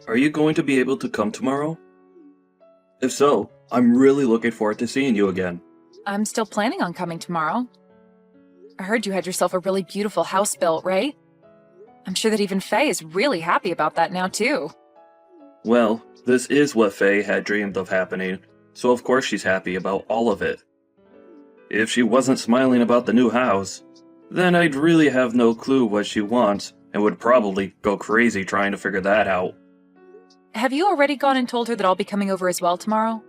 Are you going to be able to come tomorrow? If so, I'm really looking forward to seeing you again. I'm still planning on coming tomorrow. I heard you had yourself a really beautiful house built, right? I'm sure that even Faye is really happy about that now, too. Well, this is what Faye had dreamed of happening, so of course she's happy about all of it. If she wasn't smiling about the new house, then I'd really have no clue what she wants and would probably go crazy trying to figure that out. Have you already gone and told her that I'll be coming over as well tomorrow?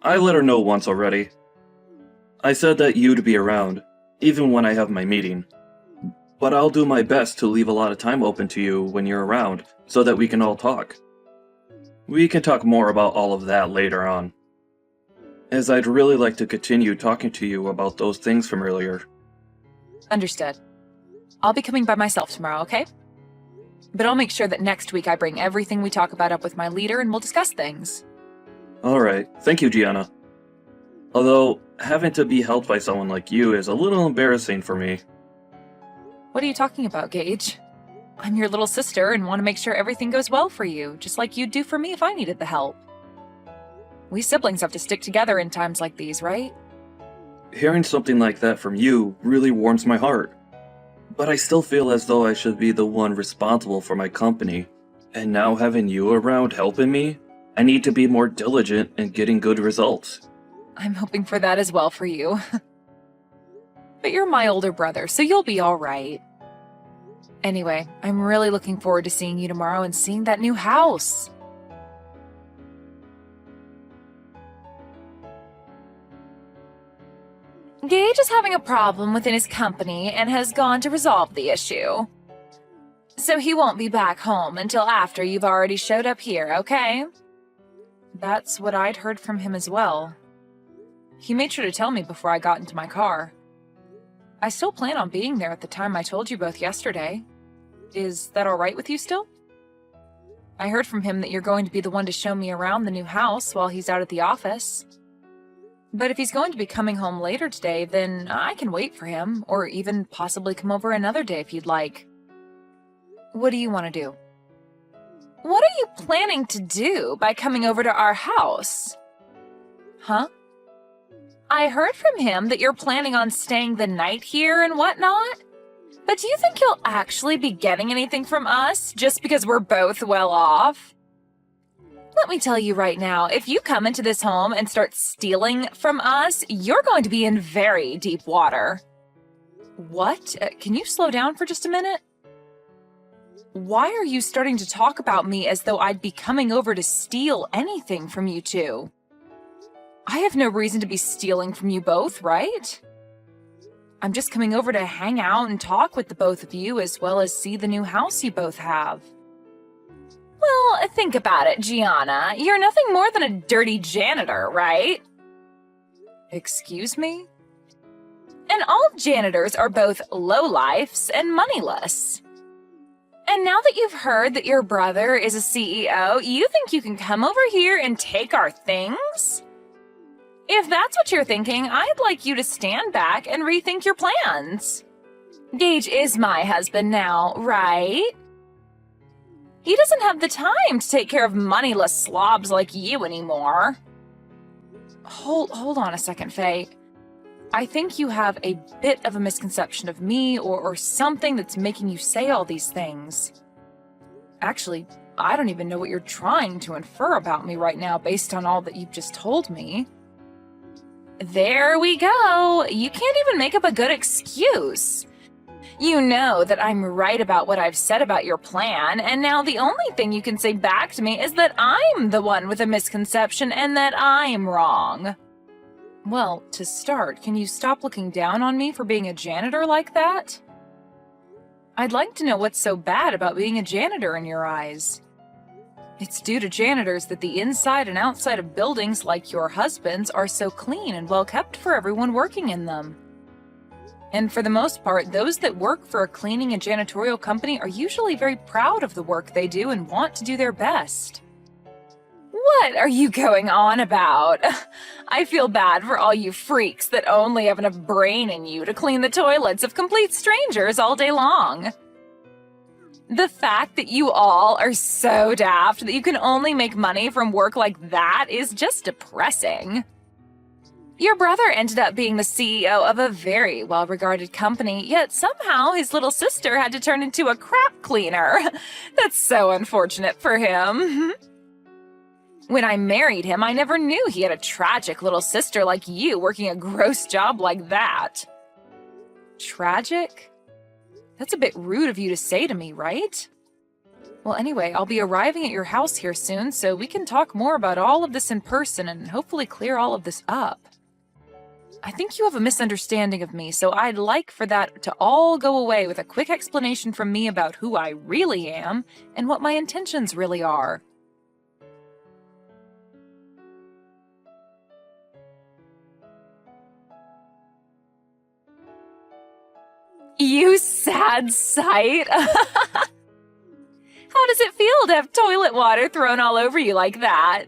I let her know once already. I said that you'd be around, even when I have my meeting. But I'll do my best to leave a lot of time open to you when you're around, so that we can all talk. We can talk more about all of that later on, as I'd really like to continue talking to you about those things from earlier. Understood. I'll be coming by myself tomorrow, okay? But I'll make sure that next week I bring everything we talk about up with my leader and we'll discuss things. Alright, thank you, Gianna. Although, having to be helped by someone like you is a little embarrassing for me. What are you talking about, Gage? I'm your little sister and want to make sure everything goes well for you, just like you'd do for me if I needed the help. We siblings have to stick together in times like these, right? Hearing something like that from you really warms my heart. But I still feel as though I should be the one responsible for my company. And now having you around helping me, I need to be more diligent in getting good results. I'm hoping for that as well for you. But you're my older brother, so you'll be alright. Anyway, I'm really looking forward to seeing you tomorrow and seeing that new house. Gage is having a problem within his company and has gone to resolve the issue. So he won't be back home until after you've already showed up here, okay? That's what I'd heard from him as well. He made sure to tell me before I got into my car. I still plan on being there at the time I told you both yesterday. Is that alright with you still? I heard from him that you're going to be the one to show me around the new house while he's out at the office. But if he's going to be coming home later today, then I can wait for him, or even possibly come over another day if you'd like. What do you want to do? What are you planning to do by coming over to our house? Huh? I heard from him that you're planning on staying the night here and whatnot. But do you think you'll actually be getting anything from us just because we're both well off? Let me tell you right now, if you come into this home and start stealing from us, you're going to be in very deep water. What? Can you slow down for just a minute? Why are you starting to talk about me as though I'd be coming over to steal anything from you two? I have no reason to be stealing from you both, right? I'm just coming over to hang out and talk with the both of you as well as see the new house you both have. Well, think about it, Gianna. You're nothing more than a dirty janitor, right? Excuse me? And all janitors are both lowlifes and moneyless. And now that you've heard that your brother is a CEO, you think you can come over here and take our things? If that's what you're thinking, I'd like you to stand back and rethink your plans. Gage is my husband now, right? He doesn't have the time to take care of moneyless slobs like you anymore. Hold on a second, Faye. I think you have a bit of a misconception of me or something that's making you say all these things. Actually, I don't even know what you're trying to infer about me right now based on all that you've just told me. There we go. You can't even make up a good excuse. You know that I'm right about what I've said about your plan, and now the only thing you can say back to me is that I'm the one with a misconception and that I'm wrong. Well, to start, can you stop looking down on me for being a janitor like that? I'd like to know what's so bad about being a janitor in your eyes. It's due to janitors that the inside and outside of buildings like your husband's are so clean and well kept for everyone working in them. And for the most part, those that work for a cleaning and janitorial company are usually very proud of the work they do and want to do their best. What are you going on about? I feel bad for all you freaks that only have enough brain in you to clean the toilets of complete strangers all day long. The fact that you all are so daft that you can only make money from work like that is just depressing. Your brother ended up being the CEO of a very well-regarded company, yet somehow his little sister had to turn into a crap cleaner. That's so unfortunate for him. When I married him, I never knew he had a tragic little sister like you working a gross job like that. Tragic? That's a bit rude of you to say to me, right? Well, anyway, I'll be arriving at your house here soon, so we can talk more about all of this in person and hopefully clear all of this up. I think you have a misunderstanding of me, so I'd like for that to all go away with a quick explanation from me about who I really am and what my intentions really are. You sad sight! How does it feel to have toilet water thrown all over you like that?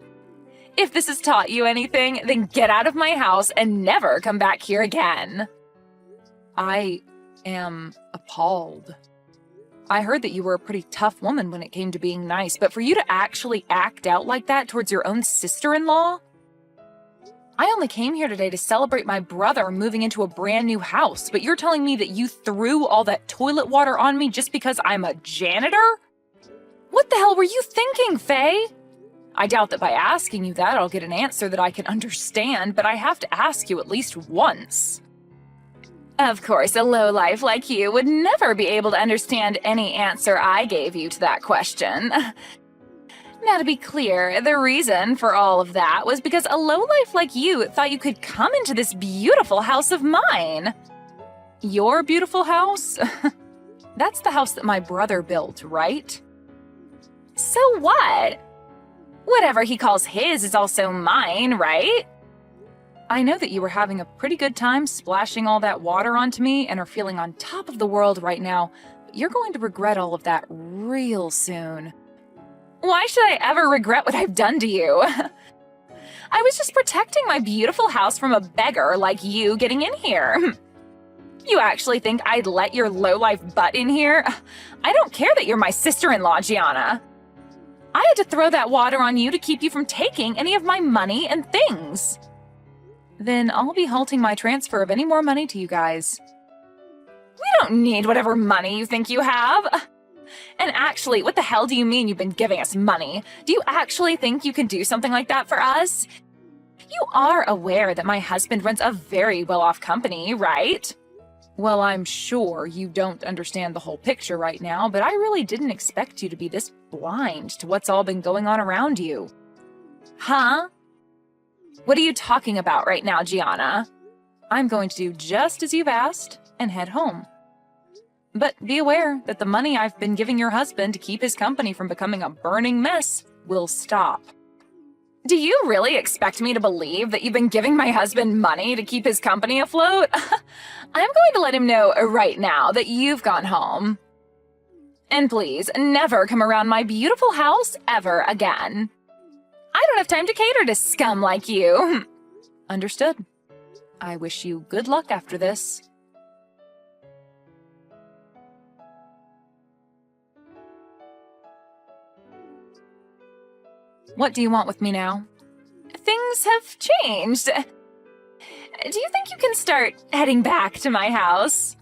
If this has taught you anything, then get out of my house and never come back here again. I am appalled. I heard that you were a pretty tough woman when it came to being nice, but for you to actually act out like that towards your own sister-in-law? I only came here today to celebrate my brother moving into a brand new house, but you're telling me that you threw all that toilet water on me just because I'm a janitor? What the hell were you thinking, Faye? I doubt that by asking you that I'll get an answer that I can understand, but I have to ask you at least once. Of course, a lowlife like you would never be able to understand any answer I gave you to that question. Now, to be clear, the reason for all of that was because a lowlife like you thought you could come into this beautiful house of mine. Your beautiful house? That's the house that my brother built, right? So what? Whatever he calls his is also mine, right? I know that you were having a pretty good time splashing all that water onto me and are feeling on top of the world right now, but you're going to regret all of that real soon. Why should I ever regret what I've done to you? I was just protecting my beautiful house from a beggar like you getting in here. You actually think I'd let your lowlife butt in here? I don't care that you're my sister-in-law, Gianna. I had to throw that water on you to keep you from taking any of my money and things. Then I'll be halting my transfer of any more money to you guys. We don't need whatever money you think you have. And actually, what the hell do you mean you've been giving us money? Do you actually think you can do something like that for us? You are aware that my husband runs a very well-off company, right? Well, I'm sure you don't understand the whole picture right now, but I really didn't expect you to be this blind to what's all been going on around you. Huh? What are you talking about right now, Gianna? I'm going to do just as you've asked and head home. But be aware that the money I've been giving your husband to keep his company from becoming a burning mess will stop. Do you really expect me to believe that you've been giving my husband money to keep his company afloat? I'm going to let him know right now that you've gone home. And please, never come around my beautiful house ever again. I don't have time to cater to scum like you. Understood. I wish you good luck after this. What do you want with me now? Things have changed. Do you think you can start heading back to my house?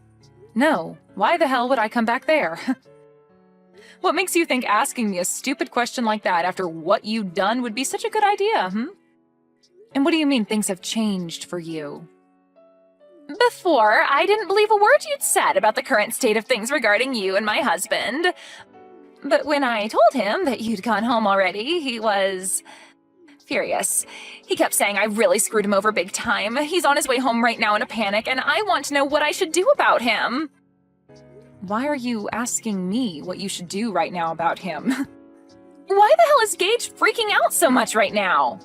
No. Why the hell would I come back there? What makes you think asking me a stupid question like that after what you've done would be such a good idea, And what do you mean things have changed for you? Before, I didn't believe a word you'd said about the current state of things regarding you and my husband. But when I told him that you'd gone home already, he was furious. He kept saying I really screwed him over big time. He's on his way home right now in a panic, and I want to know what I should do about him. Why are you asking me what you should do right now about him? Why the hell is Gage freaking out so much right now?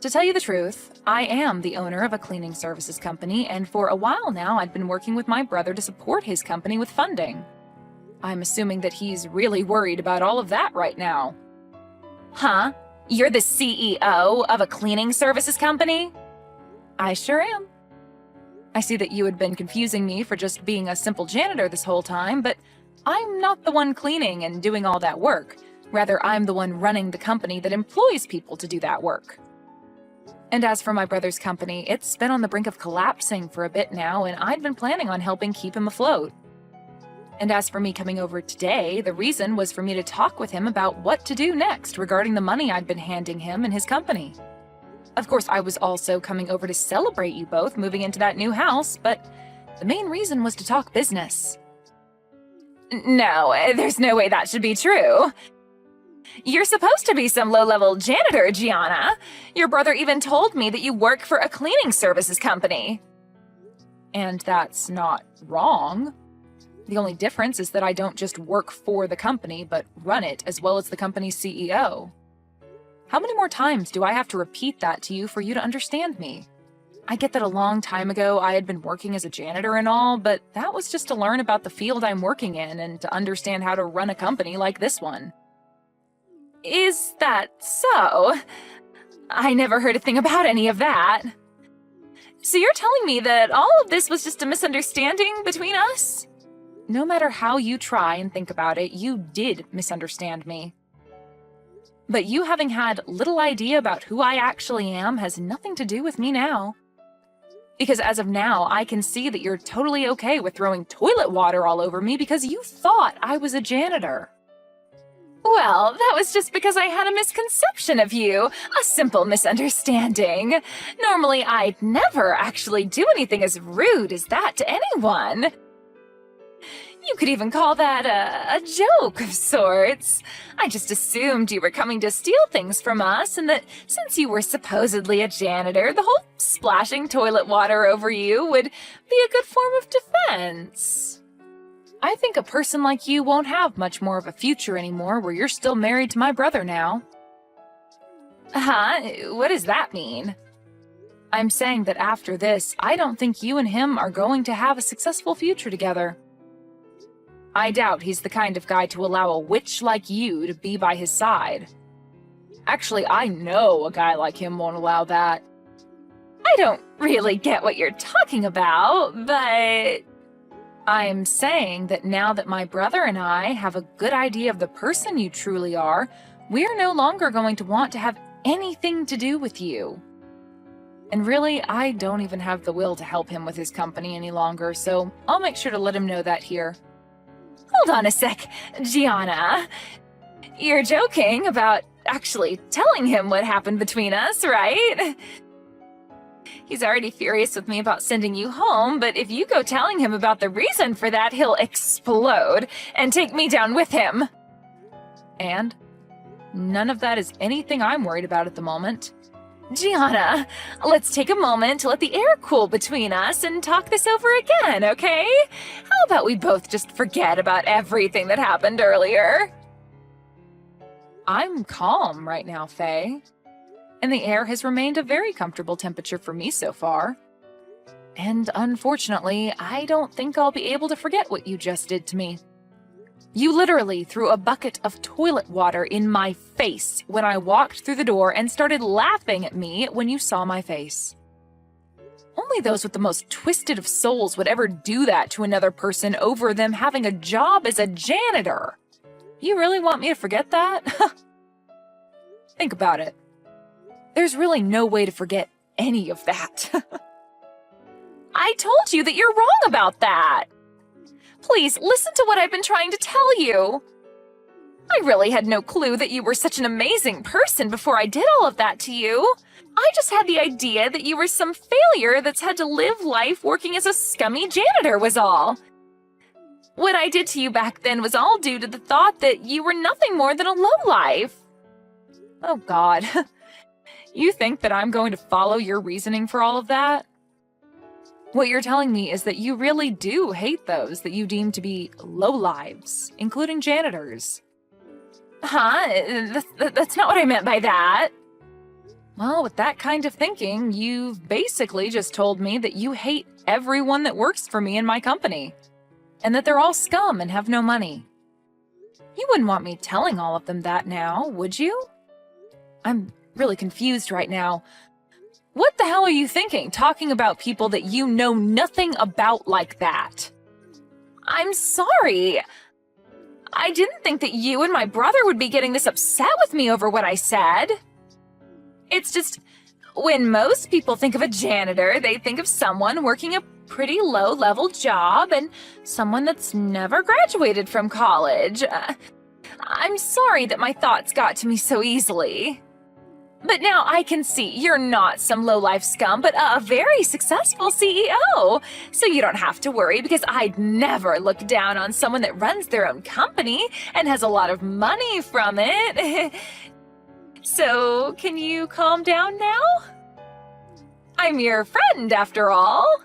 To tell you the truth, I am the owner of a cleaning services company, and for a while now I'd been working with my brother to support his company with funding. I'm assuming that he's really worried about all of that right now. Huh? You're the CEO of a cleaning services company? I sure am. I see that you had been confusing me for just being a simple janitor this whole time, but I'm not the one cleaning and doing all that work. Rather, I'm the one running the company that employs people to do that work. And as for my brother's company, it's been on the brink of collapsing for a bit now, and I'd been planning on helping keep him afloat. And as for me coming over today, the reason was for me to talk with him about what to do next regarding the money I'd been handing him and his company. Of course, I was also coming over to celebrate you both moving into that new house, but the main reason was to talk business. No, there's no way that should be true. You're supposed to be some low-level janitor, Gianna. Your brother even told me that you work for a cleaning services company. And that's not wrong. The only difference is that I don't just work for the company, but run it as well as the company's CEO. How many more times do I have to repeat that to you for you to understand me? I get that a long time ago I had been working as a janitor and all, but that was just to learn about the field I'm working in and to understand how to run a company like this one. Is that so? I never heard a thing about any of that. So you're telling me that all of this was just a misunderstanding between us? No matter how you try and think about it, you did misunderstand me. But you having had little idea about who I actually am has nothing to do with me now. Because as of now, I can see that you're totally okay with throwing toilet water all over me because you thought I was a janitor. Well, that was just because I had a misconception of you. A simple misunderstanding. Normally, I'd never actually do anything as rude as that to anyone. You could even call that a joke of sorts. I just assumed you were coming to steal things from us, and that since you were supposedly a janitor, the whole splashing toilet water over you would be a good form of defense. I think a person like you won't have much more of a future anymore where you're still married to my brother now. Huh? What does that mean? I'm saying that after this, I don't think you and him are going to have a successful future together. I doubt he's the kind of guy to allow a witch like you to be by his side. Actually, I know a guy like him won't allow that. I don't really get what you're talking about, but I'm saying that now that my brother and I have a good idea of the person you truly are, we're no longer going to want to have anything to do with you. And really, I don't even have the will to help him with his company any longer, so I'll make sure to let him know that here. Hold on a sec, Gianna. You're joking about actually telling him what happened between us, right? He's already furious with me about sending you home, but if you go telling him about the reason for that, he'll explode and take me down with him. And none of that is anything I'm worried about at the moment. Gianna, let's take a moment to let the air cool between us and talk this over again, okay? How about we both just forget about everything that happened earlier? I'm calm right now, Faye. And the air has remained a very comfortable temperature for me so far. And unfortunately, I don't think I'll be able to forget what you just did to me. You literally threw a bucket of toilet water in my face when I walked through the door and started laughing at me when you saw my face. Only those with the most twisted of souls would ever do that to another person over them having a job as a janitor. You really want me to forget that? Think about it. There's really no way to forget any of that. I told you that you're wrong about that. Please, listen to what I've been trying to tell you. I really had no clue that you were such an amazing person before I did all of that to you. I just had the idea that you were some failure that's had to live life working as a scummy janitor was all. What I did to you back then was all due to the thought that you were nothing more than a lowlife. Oh God. You think that I'm going to follow your reasoning for all of that? What you're telling me is that you really do hate those that you deem to be lowlives, including janitors. Huh? That's not what I meant by that. Well, with that kind of thinking, you've basically just told me that you hate everyone that works for me in my company, and that they're all scum and have no money. You wouldn't want me telling all of them that now, would you? I'm really confused right now. What the hell are you thinking, talking about people that you know nothing about like that? I'm sorry. I didn't think that you and my brother would be getting this upset with me over what I said. It's just, when most people think of a janitor, they think of someone working a pretty low-level job and someone that's never graduated from college. I'm sorry that my thoughts got to me so easily. But now I can see you're not some low-life scum, but a very successful CEO. So you don't have to worry, because I'd never look down on someone that runs their own company and has a lot of money from it. So, can you calm down now? I'm your friend, after all.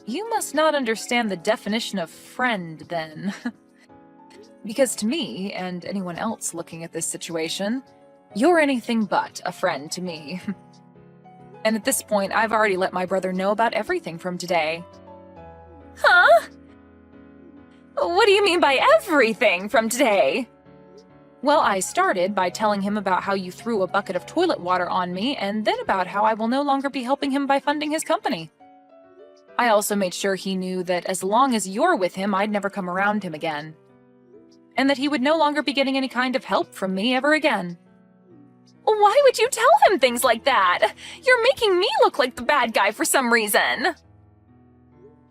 You must not understand the definition of friend, then. Because to me, and anyone else looking at this situation, you're anything but a friend to me. And at this point, I've already let my brother know about everything from today. Huh? What do you mean by everything from today? Well, I started by telling him about how you threw a bucket of toilet water on me, and then about how I will no longer be helping him by funding his company. I also made sure he knew that as long as you're with him, I'd never come around him again. And that he would no longer be getting any kind of help from me ever again. Why would you tell him things like that? You're making me look like the bad guy for some reason.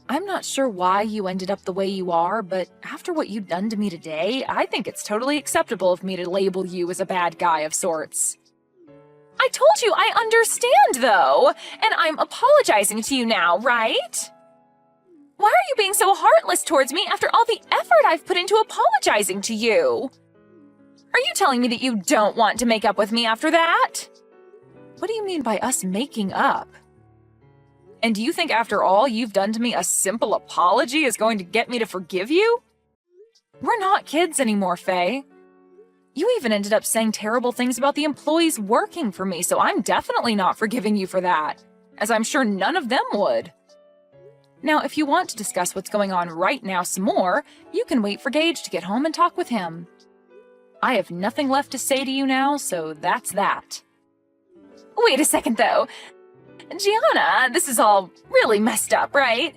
I'm not sure why you ended up the way you are, but after what you've done to me today, I think it's totally acceptable of me to label you as a bad guy of sorts. I told you I understand, though, and I'm apologizing to you now, right? Why are you being so heartless towards me after all the effort I've put into apologizing to you? Are you telling me that you don't want to make up with me after that? What do you mean by us making up? And do you think after all you've done to me, a simple apology is going to get me to forgive you? We're not kids anymore, Faye. You even ended up saying terrible things about the employees working for me, so I'm definitely not forgiving you for that, as I'm sure none of them would. Now, if you want to discuss what's going on right now some more, you can wait for Gage to get home and talk with him. I have nothing left to say to you now, so that's that. Wait a second, though. Gianna, this is all really messed up, right?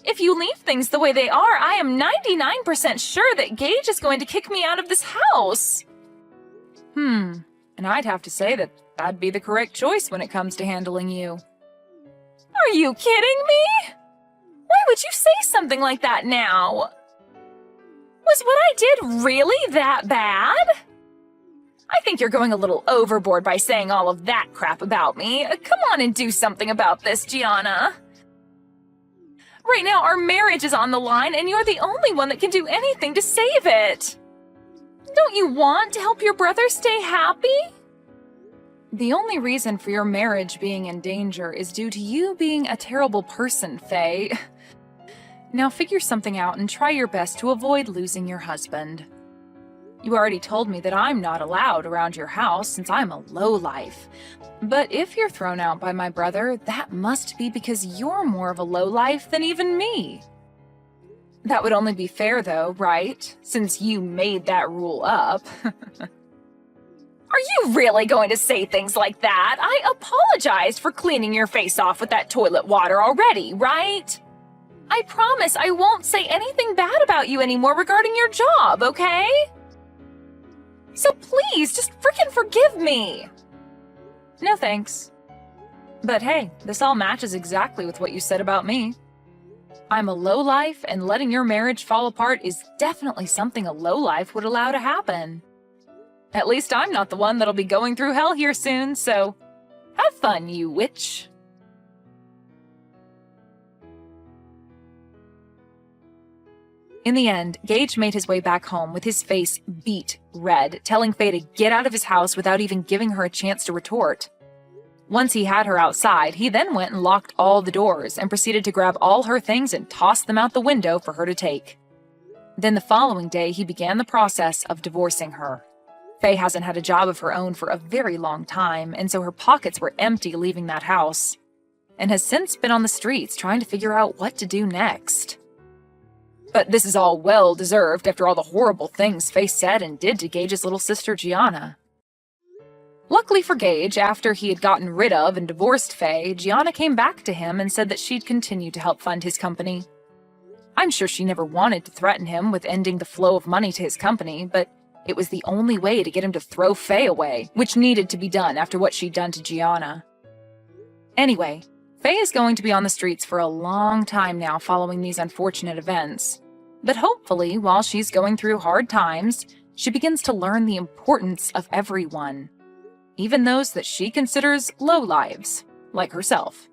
If you leave things the way they are, I am 99% sure that Gage is going to kick me out of this house. And I'd have to say that that'd be the correct choice when it comes to handling you. Are you kidding me? Why would you say something like that now? Was what I did really that bad? I think you're going a little overboard by saying all of that crap about me. Come on and do something about this, Gianna. Right now, our marriage is on the line, and you're the only one that can do anything to save it. Don't you want to help your brother stay happy? The only reason for your marriage being in danger is due to you being a terrible person, Faye. Now figure something out and try your best to avoid losing your husband. You already told me that I'm not allowed around your house since I'm a lowlife. But if you're thrown out by my brother, that must be because you're more of a lowlife than even me. That would only be fair though, right? Since you made that rule up. Are you really going to say things like that? I apologized for cleaning your face off with that toilet water already, right? I promise I won't say anything bad about you anymore regarding your job, okay? So please, just frickin' forgive me! No thanks. But hey, this all matches exactly with what you said about me. I'm a lowlife, and letting your marriage fall apart is definitely something a lowlife would allow to happen. At least I'm not the one that'll be going through hell here soon, so have fun, you witch. In the end, Gage made his way back home with his face beet red, telling Faye to get out of his house without even giving her a chance to retort. Once he had her outside, he then went and locked all the doors and proceeded to grab all her things and toss them out the window for her to take. Then the following day, he began the process of divorcing her. Faye hasn't had a job of her own for a very long time, and so her pockets were empty leaving that house, and has since been on the streets trying to figure out what to do next. But this is all well-deserved after all the horrible things Faye said and did to Gage's little sister Gianna. Luckily for Gage, after he had gotten rid of and divorced Faye, Gianna came back to him and said that she'd continue to help fund his company. I'm sure she never wanted to threaten him with ending the flow of money to his company, but it was the only way to get him to throw Faye away, which needed to be done after what she'd done to Gianna. Anyway, Faye is going to be on the streets for a long time now following these unfortunate events. But hopefully, while she's going through hard times, she begins to learn the importance of everyone, even those that she considers lowlives, like herself.